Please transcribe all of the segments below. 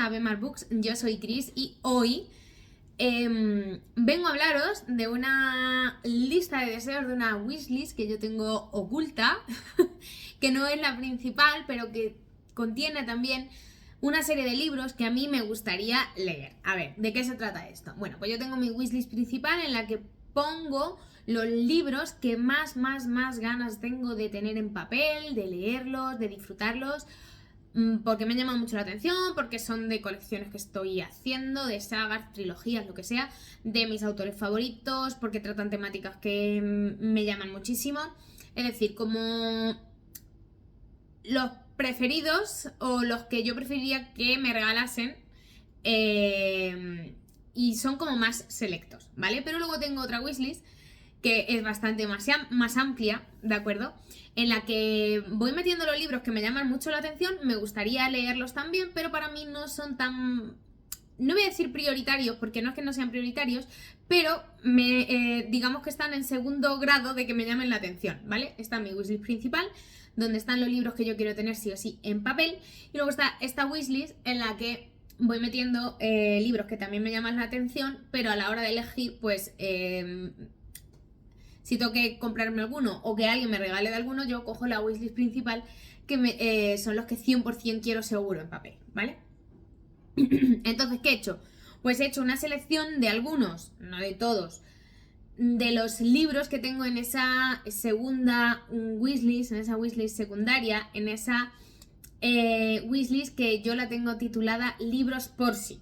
a Bemar Books, yo soy Chris y hoy vengo a hablaros de una lista de deseos, de una wishlist que yo tengo oculta, que no es la principal, pero que contiene también una serie de libros que a mí me gustaría leer. A ver, ¿de qué se trata esto? Bueno, pues yo tengo mi wishlist principal en la que pongo los libros que más ganas tengo de tener en papel, de leerlos, de disfrutarlos, porque me llaman mucho la atención, porque son de colecciones que estoy haciendo, de sagas, trilogías, lo que sea, de mis autores favoritos, porque tratan temáticas que me llaman muchísimo. Es decir, como los preferidos o los que yo preferiría que me regalasen, y son como más selectos, ¿vale? Pero luego tengo otra wishlist que es bastante más amplia, ¿de acuerdo? En la que voy metiendo los libros que me llaman mucho la atención, me gustaría leerlos también, pero para mí no son tan... No voy a decir prioritarios, porque no es que no sean prioritarios, pero digamos que están en segundo grado de que me llamen la atención, ¿vale? Está mi wishlist principal, donde están los libros que yo quiero tener sí o sí en papel, y luego está esta wishlist en la que voy metiendo libros que también me llaman la atención, pero a la hora de elegir, pues... si tengo que comprarme alguno o que alguien me regale de alguno, yo cojo la wishlist principal, que son los que 100% quiero seguro en papel, ¿vale? Entonces, ¿qué he hecho? Pues he hecho una selección de algunos, no de todos, de los libros que tengo en esa segunda wishlist, en esa wishlist secundaria, en esa wishlist que yo la tengo titulada Libros por sí.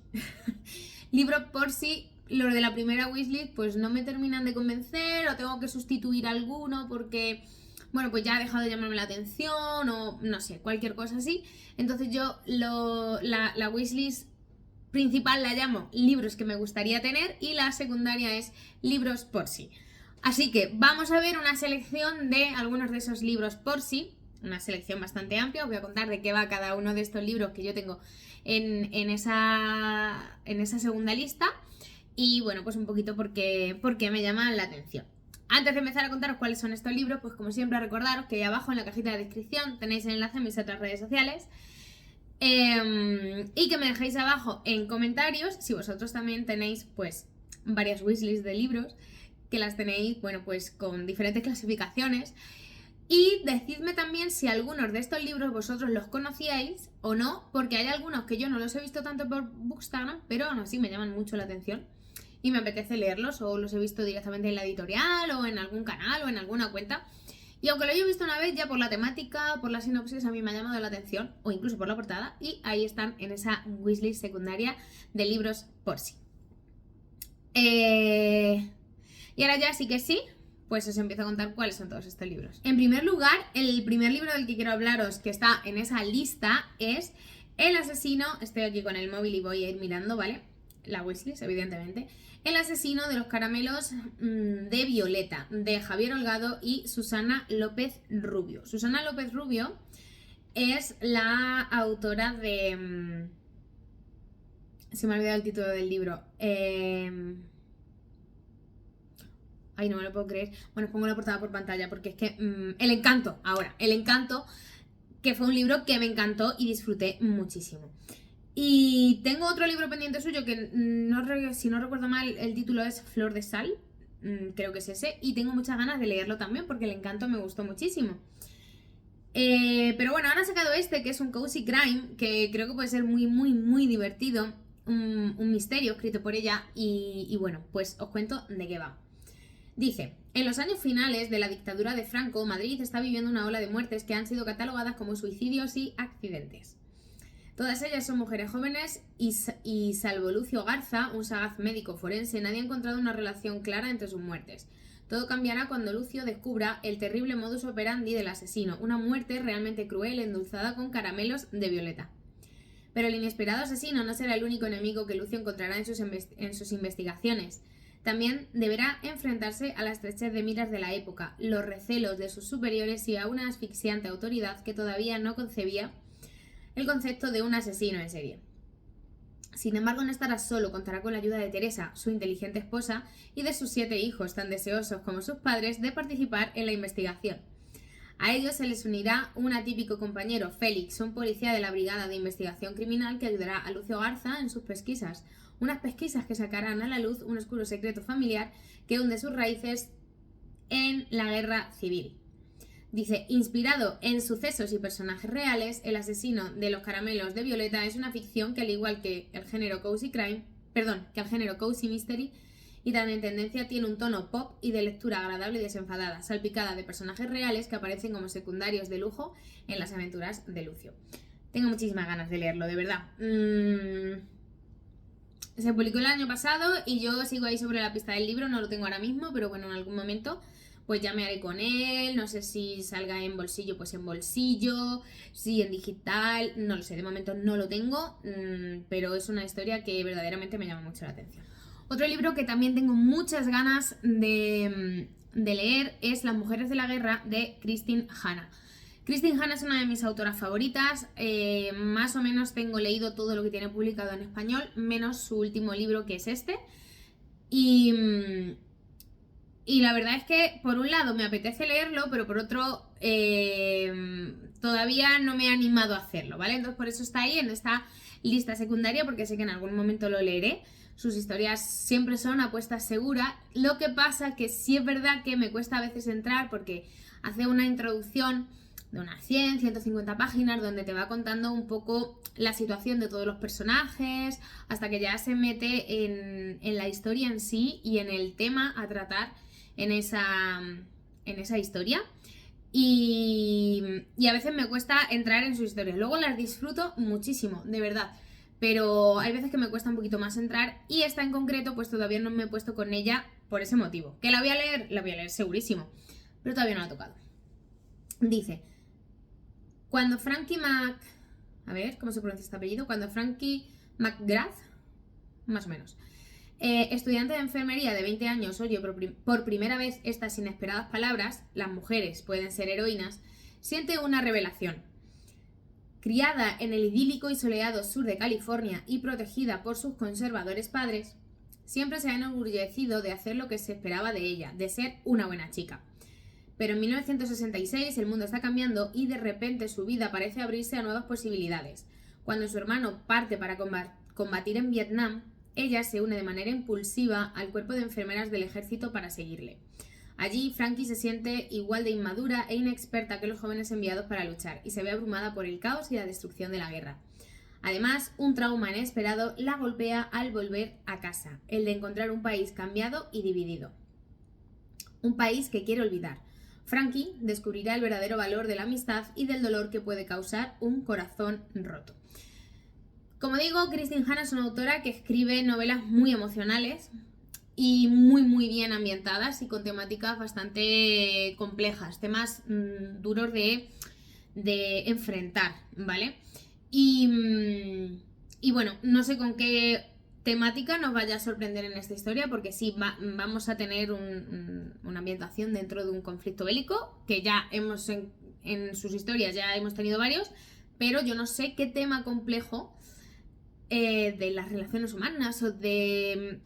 Libros por sí. Los de la primera wishlist pues no me terminan de convencer, o tengo que sustituir alguno porque, bueno, pues ya ha dejado de llamarme la atención, o no sé, cualquier cosa así. Entonces yo la wishlist principal la llamo libros que me gustaría tener, y la secundaria es libros por sí. Así que vamos a ver una selección de algunos de esos libros por sí, una selección bastante amplia. Os voy a contar de qué va cada uno de estos libros que yo tengo en esa segunda lista. Y bueno, pues un poquito porque me llaman la atención. Antes de empezar a contaros cuáles son estos libros, pues como siempre recordaros que ahí abajo en la cajita de descripción tenéis el enlace a mis otras redes sociales, y que me dejéis abajo en comentarios si vosotros también tenéis pues varias wishlists de libros, que las tenéis, bueno, pues con diferentes clasificaciones. Y decidme también si algunos de estos libros vosotros los conocíais o no, porque hay algunos que yo no los he visto tanto por Bookstagram, pero aún así me llaman mucho la atención y me apetece leerlos, o los he visto directamente en la editorial o en algún canal o en alguna cuenta. Y aunque lo haya visto una vez, ya por la temática, por la sinopsis, a mí me ha llamado la atención, o incluso por la portada, y ahí están en esa wishlist secundaria de libros por sí. Y ahora ya sí que sí, pues os empiezo a contar cuáles son todos estos libros. En primer lugar, el primer libro del que quiero hablaros, que está en esa lista, es El asesino. Estoy aquí con el móvil y voy a ir mirando, ¿vale? La wishlist, evidentemente. El asesino de los caramelos de Violeta, de Javier Holgado y Susana López Rubio. Susana López Rubio es la autora de... se me ha olvidado el título del libro. Ay, no me lo puedo creer. Bueno, os pongo la portada por pantalla porque es que... El Encanto, ahora. El Encanto, que fue un libro que me encantó y disfruté muchísimo. Y tengo otro libro pendiente suyo que, si no recuerdo mal, el título es Flor de Sal. Creo que es ese. Y tengo muchas ganas de leerlo también porque El Encanto me gustó muchísimo. Pero bueno, ahora han sacado este, que es un cozy crime, que creo que puede ser muy divertido. Un misterio escrito por ella. Y bueno, pues os cuento de qué va. Dice: en los años finales de la dictadura de Franco, Madrid está viviendo una ola de muertes que han sido catalogadas como suicidios y accidentes. Todas ellas son mujeres jóvenes y salvo Lucio Garza, un sagaz médico forense, nadie ha encontrado una relación clara entre sus muertes. Todo cambiará cuando Lucio descubra el terrible modus operandi del asesino, una muerte realmente cruel endulzada con caramelos de Violeta. Pero el inesperado asesino no será el único enemigo que Lucio encontrará en sus investigaciones. También deberá enfrentarse a la estrechez de miras de la época, los recelos de sus superiores y a una asfixiante autoridad que todavía no concebía el concepto de un asesino en serie. Sin embargo, no estará solo, contará con la ayuda de Teresa, su inteligente esposa, y de sus 7 hijos, tan deseosos como sus padres de participar en la investigación. A ellos se les unirá un atípico compañero, Félix, un policía de la Brigada de Investigación Criminal que ayudará a Lucio Garza en sus pesquisas. Unas pesquisas que sacarán a la luz un oscuro secreto familiar que hunde sus raíces en la guerra civil. Dice, inspirado en sucesos y personajes reales, El asesino de los caramelos de Violeta es una ficción que al igual que el género cozy mystery y tan en tendencia tiene un tono pop y de lectura agradable y desenfadada, salpicada de personajes reales que aparecen como secundarios de lujo en las aventuras de Lucio. Tengo muchísimas ganas de leerlo, de verdad. Se publicó el año pasado y yo sigo ahí sobre la pista del libro, no lo tengo ahora mismo, pero bueno, en algún momento pues ya me haré con él, no sé si salga en bolsillo, pues en bolsillo, si en digital, no lo sé, de momento no lo tengo, pero es una historia que verdaderamente me llama mucho la atención. Otro libro que también tengo muchas ganas de leer es Las mujeres de la guerra de Kristin Hannah. Kristin Hannah es una de mis autoras favoritas, más o menos tengo leído todo lo que tiene publicado en español, menos su último libro que es este, y la verdad es que por un lado me apetece leerlo, pero por otro todavía no me he animado a hacerlo, ¿vale? Entonces por eso está ahí en esta lista secundaria, porque sé que en algún momento lo leeré. Sus historias siempre son apuestas seguras. Lo que pasa que sí es verdad que me cuesta a veces entrar porque hace una introducción de unas 100, 150 páginas donde te va contando un poco la situación de todos los personajes hasta que ya se mete en la historia en sí y en el tema a tratar en esa historia y a veces me cuesta entrar en sus historias. Luego las disfruto muchísimo, de verdad, pero hay veces que me cuesta un poquito más entrar y esta en concreto pues todavía no me he puesto con ella por ese motivo. ¿Que la voy a leer? La voy a leer segurísimo, pero todavía no la he tocado. Dice, cuando Frankie a ver, ¿cómo se pronuncia este apellido? Cuando Frankie McGrath, más o menos, estudiante de enfermería de 20 años, oye por primera vez estas inesperadas palabras, las mujeres pueden ser heroínas, siente una revelación. Criada en el idílico y soleado sur de California y protegida por sus conservadores padres, siempre se ha enorgullecido de hacer lo que se esperaba de ella, de ser una buena chica. Pero en 1966 el mundo está cambiando y de repente su vida parece abrirse a nuevas posibilidades. Cuando su hermano parte para combatir en Vietnam, ella se une de manera impulsiva al cuerpo de enfermeras del ejército para seguirle. Allí, Frankie se siente igual de inmadura e inexperta que los jóvenes enviados para luchar y se ve abrumada por el caos y la destrucción de la guerra. Además, un trauma inesperado la golpea al volver a casa, el de encontrar un país cambiado y dividido. Un país que quiere olvidar. Frankie descubrirá el verdadero valor de la amistad y del dolor que puede causar un corazón roto. Como digo, Kristin Hannah es una autora que escribe novelas muy emocionales y muy bien ambientadas y con temáticas bastante complejas, temas duros de enfrentar, ¿vale? Y bueno, no sé con qué temática nos vaya a sorprender en esta historia, porque sí, vamos a tener una ambientación dentro de un conflicto bélico, que ya hemos en sus historias ya hemos tenido varios, pero yo no sé qué tema complejo de las relaciones humanas o de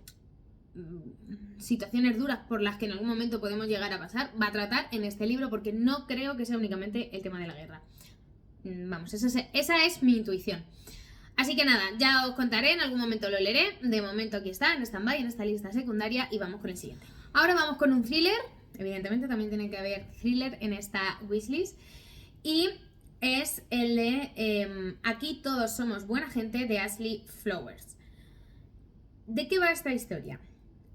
situaciones duras por las que en algún momento podemos llegar a pasar va a tratar en este libro, porque no creo que sea únicamente el tema de la guerra. Vamos, esa es mi intuición. Así que nada, ya os contaré, en algún momento lo leeré. De momento aquí está, en stand-by, en esta lista secundaria, y vamos con el siguiente. Ahora vamos con un thriller. Evidentemente también tiene que haber thriller en esta wishlist. Y es el de Aquí todos somos buena gente, de Ashley Flowers. ¿De qué va esta historia?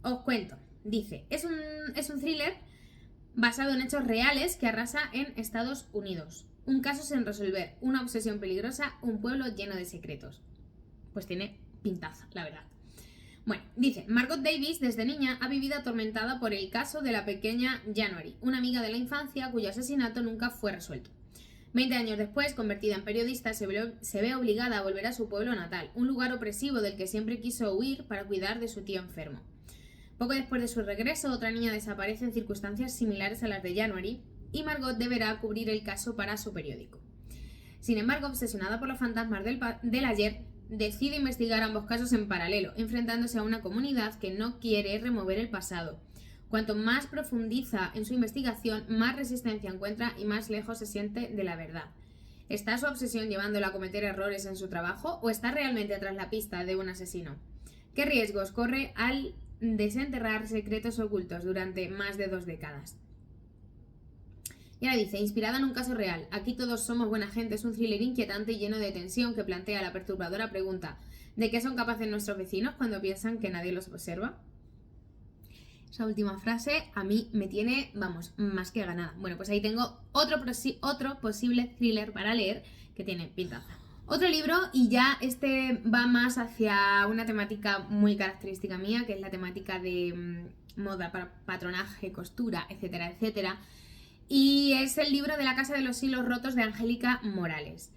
Os cuento. Dice, es un thriller basado en hechos reales que arrasa en Estados Unidos. Un caso sin resolver, una obsesión peligrosa, un pueblo lleno de secretos. Pues tiene pintaza, la verdad. Bueno, dice, Margot Davis desde niña ha vivido atormentada por el caso de la pequeña January, una amiga de la infancia cuyo asesinato nunca fue resuelto. 20 años después, convertida en periodista, se ve obligada a volver a su pueblo natal, un lugar opresivo del que siempre quiso huir para cuidar de su tío enfermo. Poco después de su regreso, otra niña desaparece en circunstancias similares a las de January, y Margot deberá cubrir el caso para su periódico. Sin embargo, obsesionada por los fantasmas del ayer, decide investigar ambos casos en paralelo, enfrentándose a una comunidad que no quiere remover el pasado. Cuanto más profundiza en su investigación, más resistencia encuentra y más lejos se siente de la verdad. ¿Está su obsesión llevándolo a cometer errores en su trabajo o está realmente tras la pista de un asesino? ¿Qué riesgos corre al desenterrar secretos ocultos durante más de 2 décadas? Y ahora dice, inspirada en un caso real, Aquí todos somos buena gente es un thriller inquietante y lleno de tensión que plantea la perturbadora pregunta ¿de qué son capaces nuestros vecinos cuando piensan que nadie los observa? Esa última frase a mí me tiene, vamos, más que ganada. Bueno, pues ahí tengo otro posible thriller para leer que tiene pintaza. Otro libro, y ya este va más hacia una temática muy característica mía, que es la temática de moda, patronaje, costura, etcétera, etcétera. Y es el libro de La Casa de los Hilos Rotos de Angélica Morales.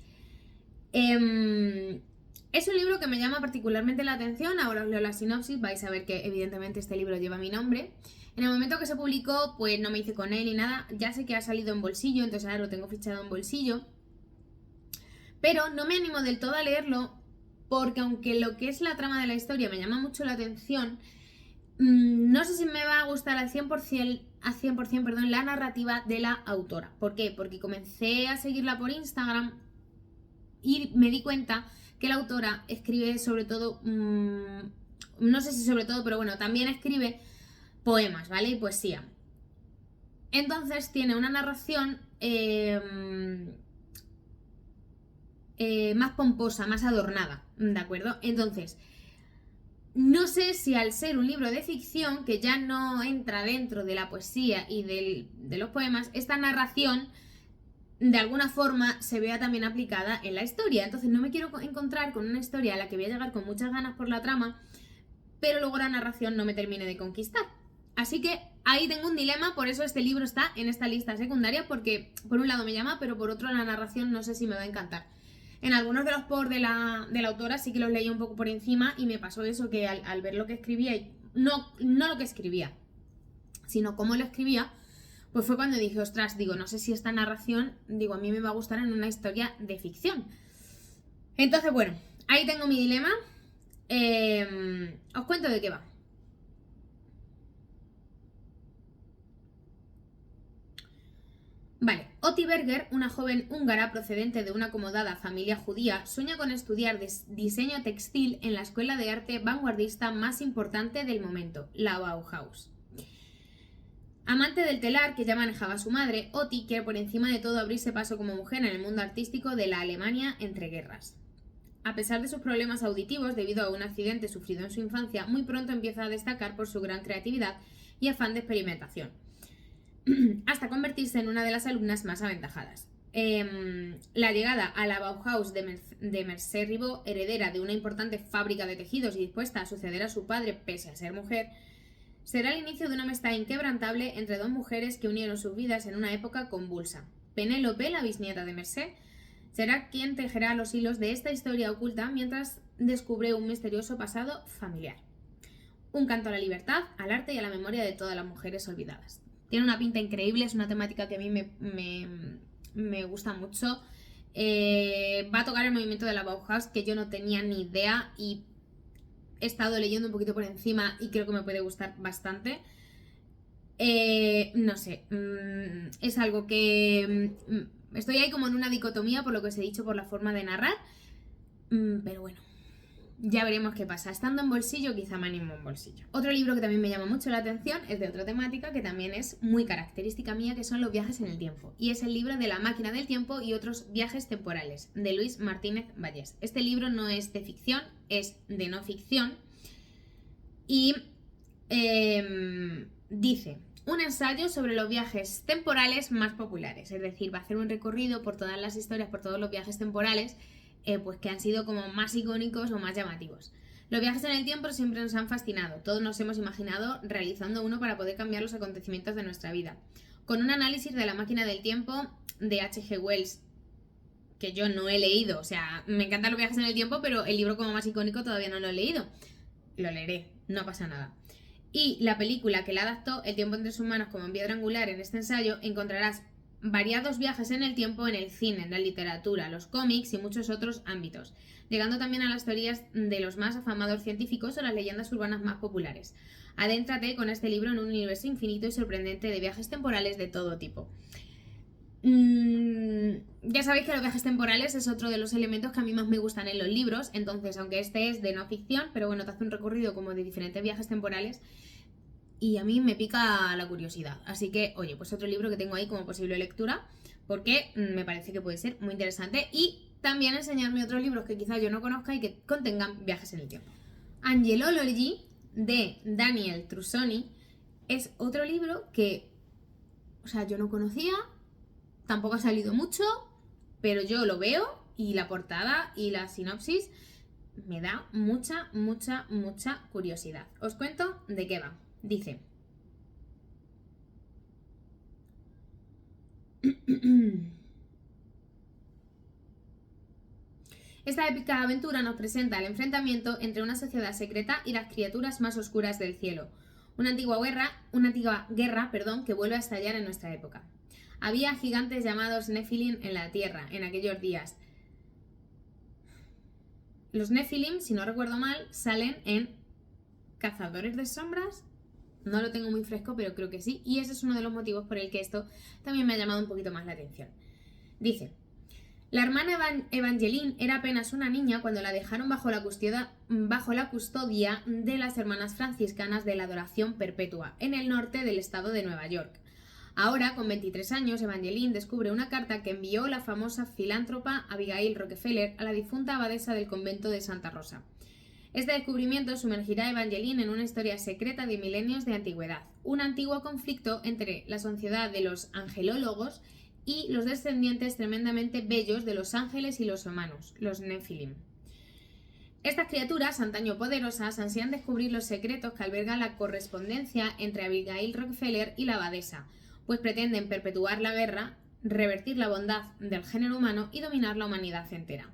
Es un libro que me llama particularmente la atención, ahora os leo la sinopsis, vais a ver que evidentemente este libro lleva mi nombre. En el momento que se publicó, pues no me hice con él ni nada, ya sé que ha salido en bolsillo, entonces ahora lo tengo fichado en bolsillo. Pero no me animo del todo a leerlo, porque aunque lo que es la trama de la historia me llama mucho la atención, no sé si me va a gustar al 100%, la narrativa de la autora. ¿Por qué? Porque comencé a seguirla por Instagram y me di cuenta que la autora escribe sobre todo, no sé si sobre todo, pero bueno, también escribe poemas, ¿vale? Y poesía. Entonces tiene una narración más pomposa, más adornada, ¿de acuerdo? Entonces, no sé si al ser un libro de ficción, que ya no entra dentro de la poesía y de los poemas, esta narración de alguna forma se vea también aplicada en la historia. Entonces no me quiero encontrar con una historia a la que voy a llegar con muchas ganas por la trama, pero luego la narración no me termine de conquistar. Así que ahí tengo un dilema, por eso este libro está en esta lista secundaria, porque por un lado me llama, pero por otro la narración no sé si me va a encantar. En algunos de los posts de la autora sí que los leí un poco por encima y me pasó eso, que al ver lo que escribía, no lo que escribía, sino cómo lo escribía, pues fue cuando dije, ostras, digo, no sé si esta narración, digo, a mí me va a gustar en una historia de ficción. Entonces, bueno, ahí tengo mi dilema. Os cuento de qué va. Vale, Oti Berger, una joven húngara procedente de una acomodada familia judía, sueña con estudiar diseño textil en la escuela de arte vanguardista más importante del momento, la Bauhaus. Amante del telar que ya manejaba su madre, Oti quiere por encima de todo abrirse paso como mujer en el mundo artístico de la Alemania entre guerras. A pesar de sus problemas auditivos debido a un accidente sufrido en su infancia, muy pronto empieza a destacar por su gran creatividad y afán de experimentación, hasta convertirse en una de las alumnas más aventajadas. La llegada a la Bauhaus de Mercé Ribot, heredera de una importante fábrica de tejidos y dispuesta a suceder a su padre pese a ser mujer, será el inicio de una amistad inquebrantable entre dos mujeres que unieron sus vidas en una época convulsa. Penélope, la bisnieta de Mercé, será quien tejerá los hilos de esta historia oculta mientras descubre un misterioso pasado familiar. Un canto a la libertad, al arte y a la memoria de todas las mujeres olvidadas. Tiene una pinta increíble, es una temática que a mí me gusta mucho. Va a tocar el movimiento de la Bauhaus, que yo no tenía ni idea y he estado leyendo un poquito por encima y creo que me puede gustar bastante. No sé, es algo que estoy ahí como en una dicotomía por lo que os he dicho, por la forma de narrar, pero bueno, ya veremos qué pasa. Estando en bolsillo, quizá me animo en bolsillo. Otro libro que también me llama mucho la atención es de otra temática que también es muy característica mía, que son los viajes en el tiempo, y es el libro de La máquina del tiempo y otros viajes temporales, de Luis Martínez Vallés. Este libro no es de ficción, es de no ficción y dice: un ensayo sobre los viajes temporales más populares, es decir, va a hacer un recorrido por todas las historias, por todos los viajes temporales pues que han sido como más icónicos o más llamativos. Los viajes en el tiempo siempre nos han fascinado, todos nos hemos imaginado realizando uno para poder cambiar los acontecimientos de nuestra vida. Con un análisis de La máquina del tiempo de H.G. Wells, que yo no he leído, o sea, me encantan los viajes en el tiempo, pero el libro como más icónico todavía no lo he leído. Lo leeré, no pasa nada. Y la película que la adaptó, El tiempo entre sus manos como en piedra angular, en este ensayo encontrarás variados viajes en el tiempo en el cine, en la literatura, los cómics y muchos otros ámbitos, llegando también a las teorías de los más afamados científicos o las leyendas urbanas más populares. Adéntrate con este libro en un universo infinito y sorprendente de viajes temporales de todo tipo. Ya sabéis que los viajes temporales es otro de los elementos que a mí más me gustan en los libros, entonces aunque este es de no ficción, pero bueno, te hace un recorrido como de diferentes viajes temporales y a mí me pica la curiosidad. Así que, oye, pues otro libro que tengo ahí como posible lectura, porque me parece que puede ser muy interesante y también enseñarme otros libros que quizás yo no conozca y que contengan viajes en el tiempo. Angelology, de Daniel Trussoni, es otro libro que, o sea, yo no conocía. Tampoco ha salido mucho, pero yo lo veo y la portada y la sinopsis me da mucha curiosidad. Os cuento de qué va. Dice: esta épica aventura nos presenta el enfrentamiento entre una sociedad secreta y las criaturas más oscuras del cielo. Una antigua guerra, que vuelve a estallar en nuestra época. Había gigantes llamados Nephilim en la Tierra en aquellos días. Los Nephilim, si no recuerdo mal, salen en Cazadores de Sombras. No lo tengo muy fresco, pero creo que sí. Y ese es uno de los motivos por el que esto también me ha llamado un poquito más la atención. Dice: la hermana Evangeline era apenas una niña cuando la dejaron bajo la custodia de las hermanas franciscanas de la Adoración Perpetua, en el norte del estado de Nueva York. Ahora, con 23 años, Evangeline descubre una carta que envió la famosa filántropa Abigail Rockefeller a la difunta abadesa del convento de Santa Rosa. Este descubrimiento sumergirá a Evangeline en una historia secreta de milenios de antigüedad, un antiguo conflicto entre la sociedad de los angelólogos y los descendientes tremendamente bellos de los ángeles y los humanos, los Nephilim. Estas criaturas, antaño poderosas, ansían descubrir los secretos que alberga la correspondencia entre Abigail Rockefeller y la abadesa, pues pretenden perpetuar la guerra, revertir la bondad del género humano y dominar la humanidad entera.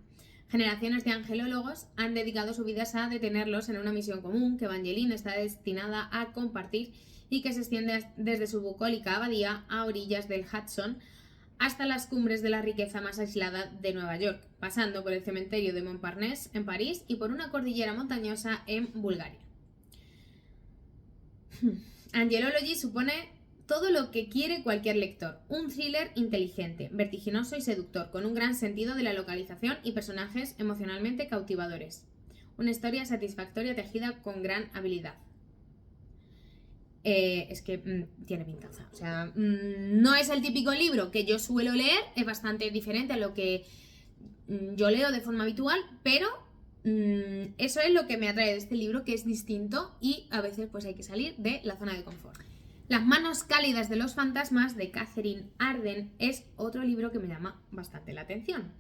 Generaciones de angelólogos han dedicado sus vidas a detenerlos en una misión común que Evangeline está destinada a compartir y que se extiende desde su bucólica abadía a orillas del Hudson hasta las cumbres de la riqueza más aislada de Nueva York, pasando por el cementerio de Montparnasse en París y por una cordillera montañosa en Bulgaria. Angelology supone todo lo que quiere cualquier lector, un thriller inteligente, vertiginoso y seductor, con un gran sentido de la localización y personajes emocionalmente cautivadores. Una historia satisfactoria tejida con gran habilidad. Es que tiene pintaza, o sea, no es el típico libro que yo suelo leer, es bastante diferente a lo que yo leo de forma habitual, pero eso es lo que me atrae de este libro, que es distinto y a veces pues hay que salir de la zona de confort. Las manos cálidas de los fantasmas, de Catherine Arden, es otro libro que me llama bastante la atención.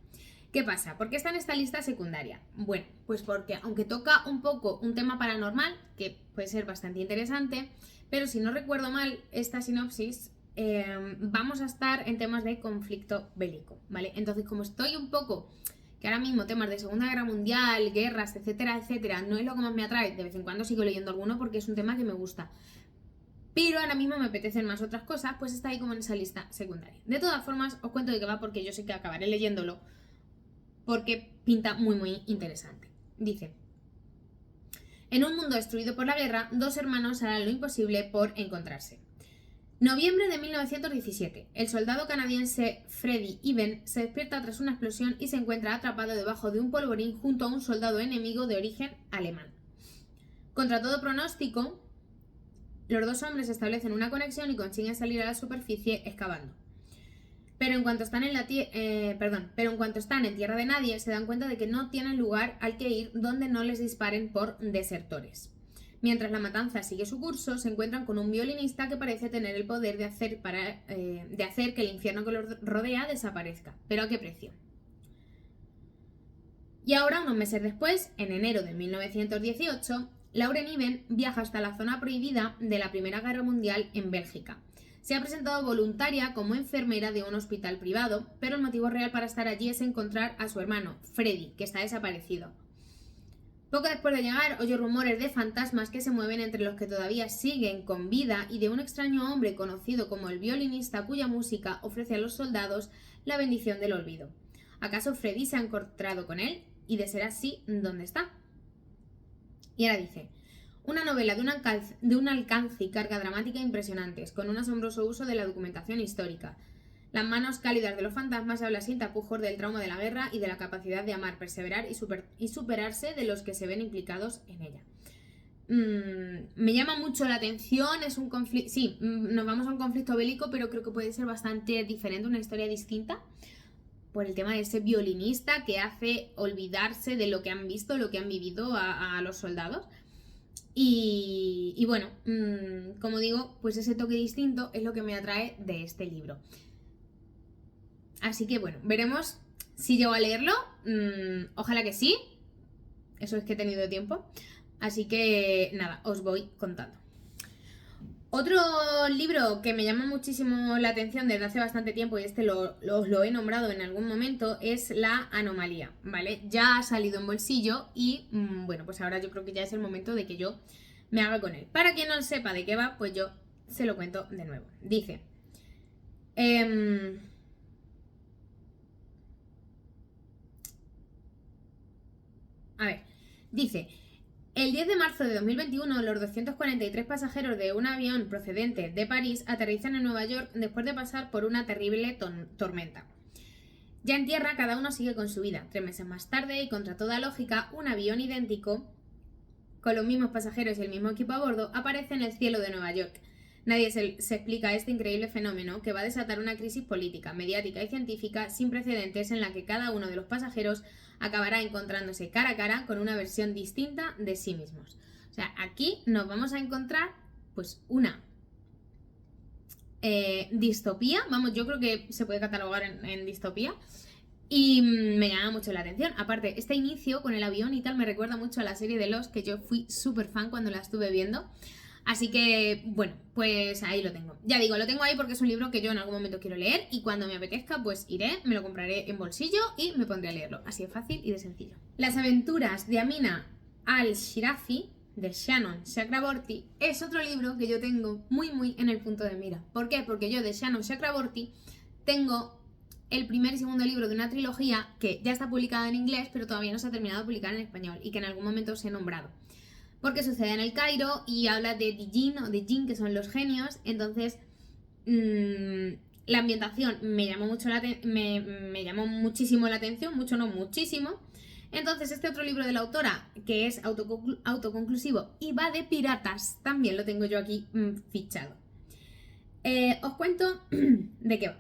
¿Qué pasa? ¿Por qué está en esta lista secundaria? Bueno, pues porque aunque toca un poco un tema paranormal, que puede ser bastante interesante, pero si no recuerdo mal esta sinopsis, vamos a estar en temas de conflicto bélico, ¿vale? Entonces, como estoy un poco, que ahora mismo temas de Segunda Guerra Mundial, guerras, etcétera, etcétera, no es lo que más me atrae, de vez en cuando sigo leyendo alguno porque es un tema que me gusta, pero ahora mismo me apetecen más otras cosas, pues está ahí como en esa lista secundaria. De todas formas, os cuento de qué va porque yo sé que acabaré leyéndolo, porque pinta muy interesante. Dice: en un mundo destruido por la guerra, dos hermanos harán lo imposible por encontrarse. Noviembre de 1917. El soldado canadiense Freddy Even se despierta tras una explosión y se encuentra atrapado debajo de un polvorín junto a un soldado enemigo de origen alemán. Contra todo pronóstico, los dos hombres establecen una conexión y consiguen salir a la superficie excavando. Pero en cuanto están en tierra de nadie, se dan cuenta de que no tienen lugar al que ir donde no les disparen por desertores. Mientras la matanza sigue su curso, se encuentran con un violinista que parece tener el poder de hacer que el infierno que los rodea desaparezca. ¿Pero a qué precio? Y ahora, unos meses después, en enero de 1918, Lauren Even viaja hasta la zona prohibida de la Primera Guerra Mundial en Bélgica. Se ha presentado voluntaria como enfermera de un hospital privado, pero el motivo real para estar allí es encontrar a su hermano, Freddy, que está desaparecido. Poco después de llegar, oyó rumores de fantasmas que se mueven entre los que todavía siguen con vida y de un extraño hombre conocido como el violinista cuya música ofrece a los soldados la bendición del olvido. ¿Acaso Freddy se ha encontrado con él? Y de ser así, ¿dónde está? Y ahora dice: una novela de un alcance y carga dramática impresionantes, con un asombroso uso de la documentación histórica. Las manos cálidas de los fantasmas hablan sin tapujos del trauma de la guerra y de la capacidad de amar, perseverar y superarse de los que se ven implicados en ella. Me llama mucho la atención, es un conflicto... Sí, nos vamos a un conflicto bélico, pero creo que puede ser bastante diferente, una historia distinta, por el tema de ese violinista que hace olvidarse de lo que han visto, lo que han vivido a los soldados. Y bueno, como digo, pues ese toque distinto es lo que me atrae de este libro. Así que bueno, veremos si llego a leerlo. Ojalá que sí. Eso es que he tenido tiempo. Así que nada, os voy contando. Otro libro que me llama muchísimo la atención desde hace bastante tiempo, y este lo he nombrado en algún momento, es La Anomalía, ¿vale? Ya ha salido en bolsillo y bueno, pues ahora yo creo que ya es el momento de que yo me haga con él. Para quien no sepa de qué va, pues yo se lo cuento de nuevo. Dice... dice: el 10 de marzo de 2021, los 243 pasajeros de un avión procedente de París aterrizan en Nueva York después de pasar por una terrible tormenta. Ya en tierra, cada uno sigue con su vida. 3 meses más tarde, y contra toda lógica, un avión idéntico, con los mismos pasajeros y el mismo equipo a bordo, aparece en el cielo de Nueva York. Nadie se explica este increíble fenómeno que va a desatar una crisis política, mediática y científica sin precedentes, en la que cada uno de los pasajeros acabará encontrándose cara a cara con una versión distinta de sí mismos. O sea, aquí nos vamos a encontrar pues una distopía, vamos, yo creo que se puede catalogar en distopía, y me llama mucho la atención. Aparte, este inicio con el avión y tal me recuerda mucho a la serie de Lost, que yo fui súper fan cuando la estuve viendo. Así que, bueno, pues ahí lo tengo. Ya digo, lo tengo ahí porque es un libro que yo en algún momento quiero leer, y cuando me apetezca, pues iré, me lo compraré en bolsillo y me pondré a leerlo. Así de fácil y de sencillo. Las aventuras de Amina al-Shirazi, de Shannon Chakraborty, es otro libro que yo tengo muy en el punto de mira. ¿Por qué? Porque yo de Shannon Chakraborty tengo el primer y segundo libro de una trilogía que ya está publicada en inglés, pero todavía no se ha terminado de publicar en español, y que en algún momento os he nombrado. Porque sucede en el Cairo y habla de Jinn, que son los genios. Entonces, la ambientación me llamó muchísimo la atención, mucho no, muchísimo. Entonces, este otro libro de la autora, que es autoconclusivo y va de piratas, también lo tengo yo aquí fichado. Os cuento de qué va.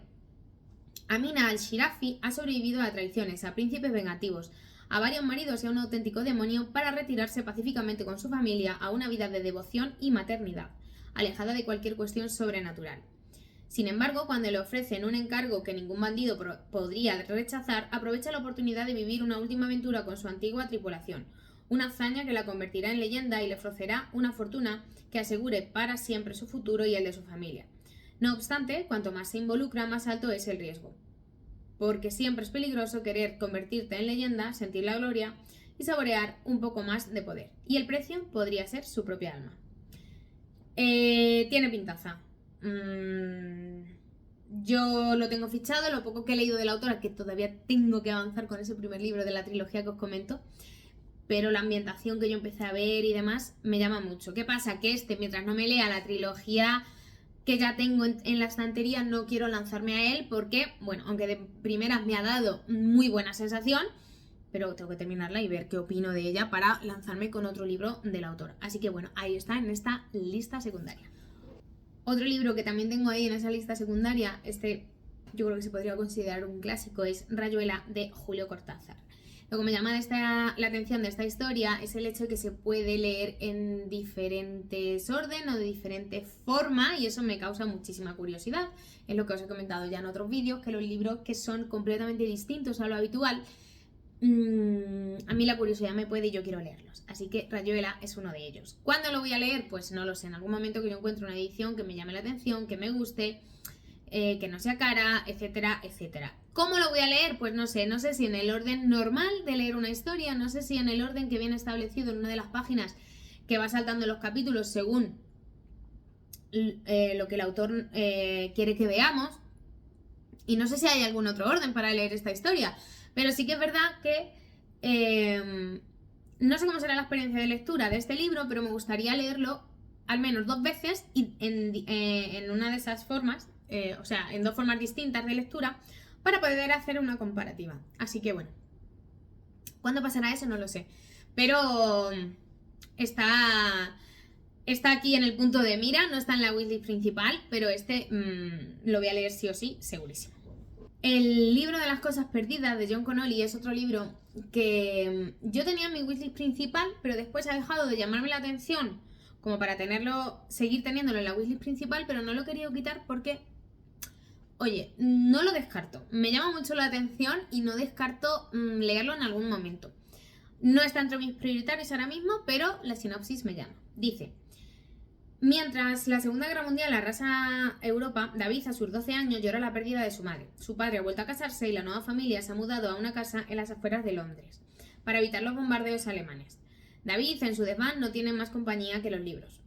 Amina al-Shirazi ha sobrevivido a traiciones, a príncipes vengativos, a varios maridos y a un auténtico demonio, para retirarse pacíficamente con su familia a una vida de devoción y maternidad, alejada de cualquier cuestión sobrenatural. Sin embargo, cuando le ofrecen un encargo que ningún bandido podría rechazar, aprovecha la oportunidad de vivir una última aventura con su antigua tripulación, una hazaña que la convertirá en leyenda y le ofrecerá una fortuna que asegure para siempre su futuro y el de su familia. No obstante, cuanto más se involucra, más alto es el riesgo, porque siempre es peligroso querer convertirte en leyenda, sentir la gloria y saborear un poco más de poder. Y el precio podría ser su propia alma. Tiene pintaza. Yo lo tengo fichado, lo poco que he leído de la autora, que todavía tengo que avanzar con ese primer libro de la trilogía que os comento, pero la ambientación que yo empecé a ver y demás me llama mucho. ¿Qué pasa? Que mientras no me lea la trilogía que ya tengo en la estantería, no quiero lanzarme a él porque, bueno, aunque de primeras me ha dado muy buena sensación, pero tengo que terminarla y ver qué opino de ella para lanzarme con otro libro del autor. Así que bueno, ahí está en esta lista secundaria. Otro libro que también tengo ahí en esa lista secundaria, yo creo que se podría considerar un clásico, es Rayuela, de Julio Cortázar. Lo que me llama la atención de esta historia es el hecho de que se puede leer en diferentes orden o de diferente forma, y eso me causa muchísima curiosidad. Es lo que os he comentado ya en otros vídeos, que los libros que son completamente distintos a lo habitual, a mí la curiosidad me puede y yo quiero leerlos. Así que Rayuela es uno de ellos. ¿Cuándo lo voy a leer? Pues no lo sé. En algún momento que yo encuentre una edición que me llame la atención, que me guste, que no sea cara, etcétera, etcétera. ¿Cómo lo voy a leer? Pues no sé si en el orden normal de leer una historia, no sé si en el orden que viene establecido en una de las páginas que va saltando los capítulos según lo que el autor quiere que veamos, y no sé si hay algún otro orden para leer esta historia, pero sí que es verdad que no sé cómo será la experiencia de lectura de este libro, pero me gustaría leerlo al menos 2 veces y en una de esas formas, o sea, en 2 formas distintas de lectura, para poder hacer una comparativa. Así que bueno, ¿cuándo pasará eso? No lo sé, pero está aquí en el punto de mira, no está en la wishlist principal, pero lo voy a leer sí o sí, segurísimo. El libro de las cosas perdidas de John Connolly es otro libro que yo tenía en mi wishlist principal, pero después ha dejado de llamarme la atención como para seguir teniéndolo en la wishlist principal, pero no lo he querido quitar porque, oye, no lo descarto. Me llama mucho la atención y no descarto leerlo en algún momento. No está entre mis prioritarios ahora mismo, pero la sinopsis me llama. Dice: mientras la Segunda Guerra Mundial arrasa Europa, David, a sus 12 años, llora la pérdida de su madre. Su padre ha vuelto a casarse y la nueva familia se ha mudado a una casa en las afueras de Londres, para evitar los bombardeos alemanes. David, en su desván, no tiene más compañía que los libros.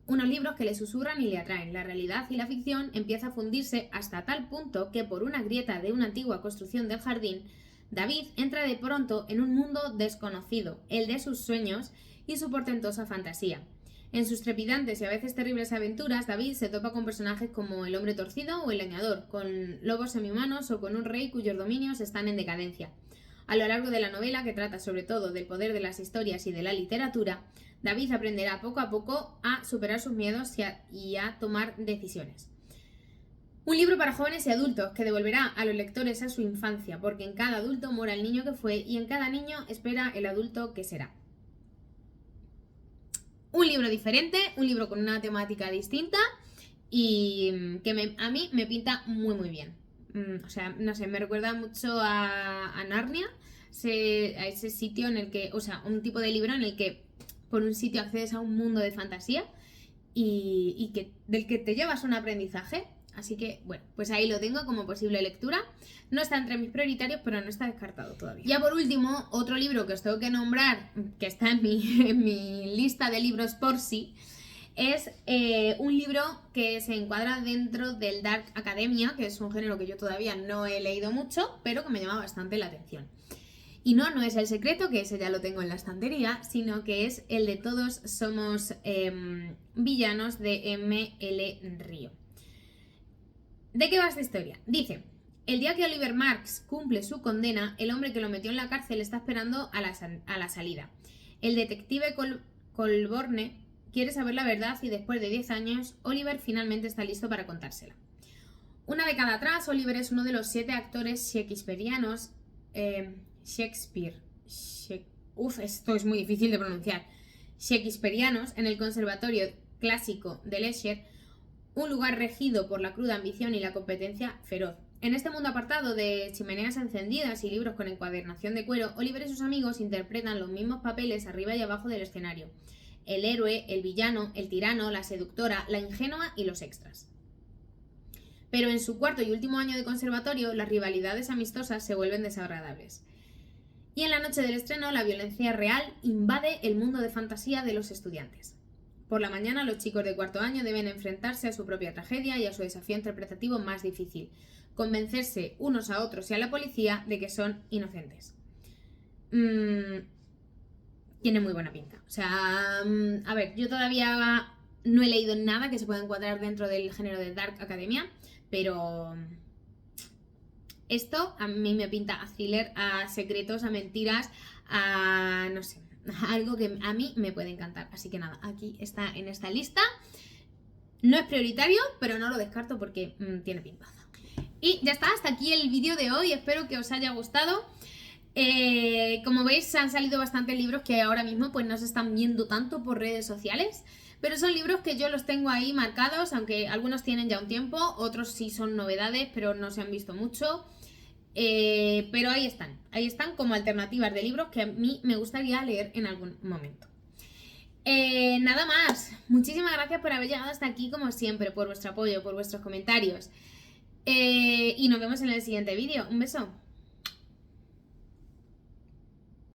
Unos libros que le susurran y le atraen. La realidad y la ficción empieza a fundirse hasta tal punto que, por una grieta de una antigua construcción del jardín, David entra de pronto en un mundo desconocido, el de sus sueños y su portentosa fantasía. En sus trepidantes y a veces terribles aventuras, David se topa con personajes como el hombre torcido o el leñador, con lobos semihumanos o con un rey cuyos dominios están en decadencia. A lo largo de la novela, que trata sobre todo del poder de las historias y de la literatura, David aprenderá poco a poco a superar sus miedos y a tomar decisiones. Un libro para jóvenes y adultos que devolverá a los lectores a su infancia, porque en cada adulto mora el niño que fue y en cada niño espera el adulto que será. Un libro diferente, un libro con una temática distinta y que a mí me pinta muy muy bien. O sea, no sé, me recuerda mucho a Narnia, a ese sitio en el que, o sea, un tipo de libro en el que por un sitio accedes a un mundo de fantasía y del que te llevas un aprendizaje. Así que, bueno, pues ahí lo tengo como posible lectura. No está entre mis prioritarios, pero no está descartado todavía. Ya por último, otro libro que os tengo que nombrar, que está en mi lista de libros por sí, es un libro que se encuadra dentro del Dark Academia, que es un género que yo todavía no he leído mucho, pero que me llama bastante la atención. Y no es El secreto, que ese ya lo tengo en la estantería, sino que es el de Todos somos villanos, de M.L. Río. ¿De qué va esta historia? Dice: el día que Oliver Marks cumple su condena, el hombre que lo metió en la cárcel está esperando a la salida. El detective Colborne quiere saber la verdad y después de 10 años, Oliver finalmente está listo para contársela. Una década atrás, Oliver es uno de los 7 actores shakespearianos esto es muy difícil de pronunciar. Shakespearianos en el Conservatorio Clásico de Leicester, un lugar regido por la cruda ambición y la competencia feroz. En este mundo apartado de chimeneas encendidas y libros con encuadernación de cuero, Oliver y sus amigos interpretan los mismos papeles arriba y abajo del escenario: el héroe, el villano, el tirano, la seductora, la ingenua y los extras. Pero en su cuarto y último año de conservatorio, las rivalidades amistosas se vuelven desagradables. Y en la noche del estreno, la violencia real invade el mundo de fantasía de los estudiantes. Por la mañana, los chicos de cuarto año deben enfrentarse a su propia tragedia y a su desafío interpretativo más difícil: convencerse unos a otros y a la policía de que son inocentes. Tiene muy buena pinta. O sea, a ver, yo todavía no he leído nada que se pueda encuadrar dentro del género de Dark Academia, pero esto a mí me pinta a thriller, a secretos, a mentiras, a no sé, algo que a mí me puede encantar. Así que nada, aquí está en esta lista. No es prioritario, pero no lo descarto porque tiene pintaza. Y ya está, hasta aquí el vídeo de hoy. Espero que os haya gustado. Como veis, han salido bastantes libros que ahora mismo pues no se están viendo tanto por redes sociales, pero son libros que yo los tengo ahí marcados, aunque algunos tienen ya un tiempo, otros sí son novedades, pero no se han visto mucho. Pero ahí están como alternativas de libros que a mí me gustaría leer en algún momento. Nada más, muchísimas gracias por haber llegado hasta aquí, como siempre, por vuestro apoyo, por vuestros comentarios. Y nos vemos en el siguiente vídeo. Un beso.